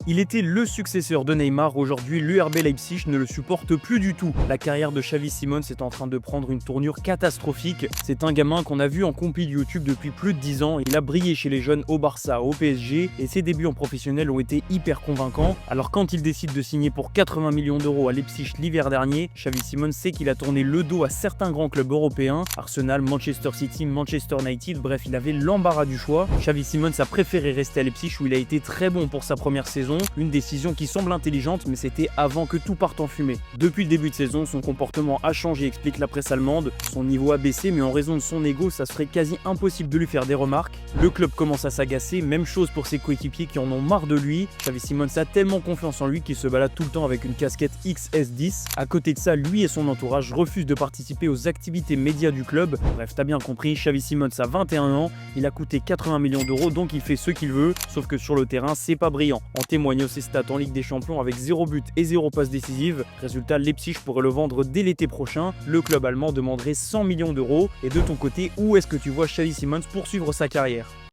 Il était le successeur de Neymar, aujourd'hui l'URB Leipzig ne le supporte plus du tout. La carrière de Xavi Simons est en train de prendre une tournure catastrophique. C'est un gamin qu'on a vu en compil YouTube depuis plus de 10 ans. Il a brillé chez les jeunes au Barça, au PSG et ses débuts en professionnel ont été hyper convaincants. Alors quand il décide de signer pour 80 millions d'euros à Leipzig l'hiver dernier, Xavi Simons sait qu'il a tourné le dos à certains grands clubs européens, Arsenal, Manchester City, Manchester United, bref il avait l'embarras du choix. Xavi Simons a préféré rester à Leipzig où il a été très bon pour sa première saison. Une décision qui semble intelligente, mais c'était avant que tout parte en fumée. Depuis le début de saison, son comportement a changé, explique la presse allemande. Son niveau a baissé, mais en raison de son ego, ça serait quasi impossible de lui faire des remarques. Le club commence à s'agacer, même chose pour ses coéquipiers qui en ont marre de lui. Xavi Simons a tellement confiance en lui qu'il se balade tout le temps avec une casquette XS10. À côté de ça, lui et son entourage refusent de participer aux activités médias du club. Bref, t'as bien compris, Xavi Simons a 21 ans, il a coûté 80 millions d'euros, donc il fait ce qu'il veut, sauf que sur le terrain, c'est pas brillant. En témoigne ses stats en Ligue des Champions avec 0 but et 0 passe décisive. Résultat, Leipzig pourrait le vendre dès l'été prochain. Le club allemand demanderait 100 millions d'euros. Et de ton côté, où est-ce que tu vois Xavi Simons poursuivre sa carrière ?